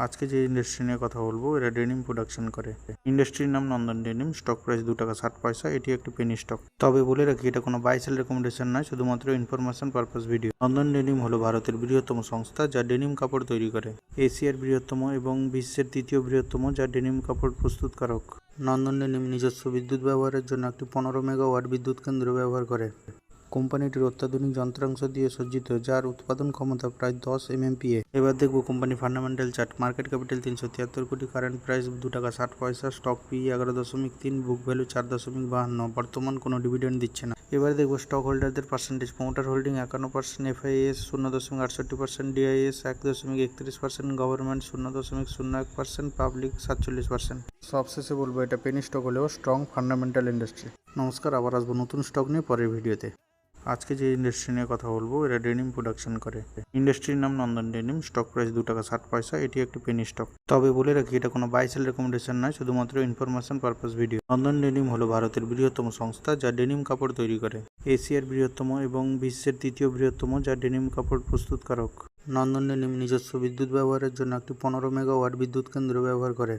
আজকে যে ইন্ডাস্ট্রি নিয়ে কথা বলবো, এরা ডেনিম প্রোডাকশন করে। ইন্ডাস্ট্রির নাম নন্দন ডেনিম। স্টক প্রাইস 2 টাকা 60 পয়সা। এটি একটি পেনি স্টক। তবে বলে রাখি, এটা কোনো বাই সেল রেকমেন্ডেশন নয়, শুধুমাত্র ইনফরমেশন পারপাস ভিডিও। নন্দন ডেনিম হলো ভারতের বৃহত্তম সংস্থা যা ডেনিম কাপড় তৈরি করে। এশিয়ার বৃহত্তম এবং বিশ্বের তৃতীয় বৃহত্তম যা ডেনিম কাপড় প্রস্তুতকারক। নন্দন ডেনিম নিজস্ব বিদ্যুৎ ব্যবহারের জন্য একটি 15 মেগাওয়াট বিদ্যুৎ কেন্দ্র ব্যবহার করে। কোম্পানিটির অত্যাধুনিক যন্ত্রাংশ দিয়ে সজ্জিত, যার উৎপাদন ক্ষমতা প্রায় 10 MMPA। এবার দেখবো company fundamental chart. Market capital 373 কোটি, কারেন্ট প্রাইস 2 টাকা 60 পয়সা, স্টক পি 11.3, বুক ভ্যালু 4.52। বর্তমান কোনো ডিভিডেন্ড দিচ্ছে না। এবার দেখবো স্টক হোল্ডারদের percentage. Promoter holding 51%, FIS 0.68%, DIS 1.31%, government 0.01%, public 47%। সবশেষে বলবো, এটা পেনি স্টক হলেও স্ট্রং ফান্ডামেন্টাল ইন্ডাস্ট্রি। নমস্কার, আবার আসবো নতুন স্টক নিয়ে পরের ভিডিওতে। আজকে যে ইন্ডাস্ট্রি নিয়ে কথা বলবো, এরা ডেনিম প্রোডাকশন করে। ইন্ডাস্ট্রির নাম নন্দন ডেনিম। স্টক প্রাইস 2 টাকা 60 পয়সা। এটি একটি পেনি স্টক। তবে বলে রাখি, এটা কোনো বাই সেল রেকমেন্ডেশন নয়, শুধুমাত্র ইনফরমেশন পারপাস ভিডিও। নন্দন ডেনিম হলো ভারতের বৃহত্তম সংস্থা যা ডেনিম কাপড় তৈরি করে। এশিয়ার বৃহত্তম এবং বিশ্বের তৃতীয় বৃহত্তম যা ডেনিম কাপড় প্রস্তুতকারক। নন্দন ডেনিম নিজস্ব বিদ্যুৎ ব্যবহারের জন্য একটি 15 মেগাওয়াট বিদ্যুৎ কেন্দ্র ব্যবহার করে।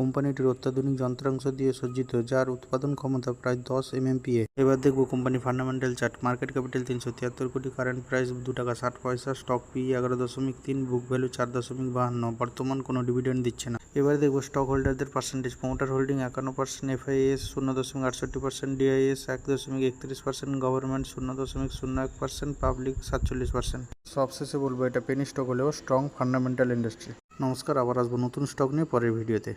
কোম্পানিটির অত্যাধুনিক যন্ত্রাংশ দিয়ে সজ্জিত, যার উৎপাদন ক্ষমতা প্রায় 10 MMPA। এবার দেখবো company fundamental chart. Market capital 373 কোটি, কারেন্ট প্রাইস 2 টাকা 60 পয়সা, স্টক পি 11.3, বুক ভ্যালু 4.52। বর্তমান কোনো ডিভিডেন্ড দিচ্ছে না। এবার দেখবো স্টক হোল্ডারদের percentage. Promoter holding 51%, FIS 0.68%, DIS 1.31%, government 0.01%, public 47%। সবশেষে বলবো, এটা পেনি স্টক হলেও স্ট্রং ফান্ডামেন্টাল ইন্ডাস্ট্রি। নমস্কার, আবার আসবো নতুন স্টক নিয়ে পরের ভিডিওতে।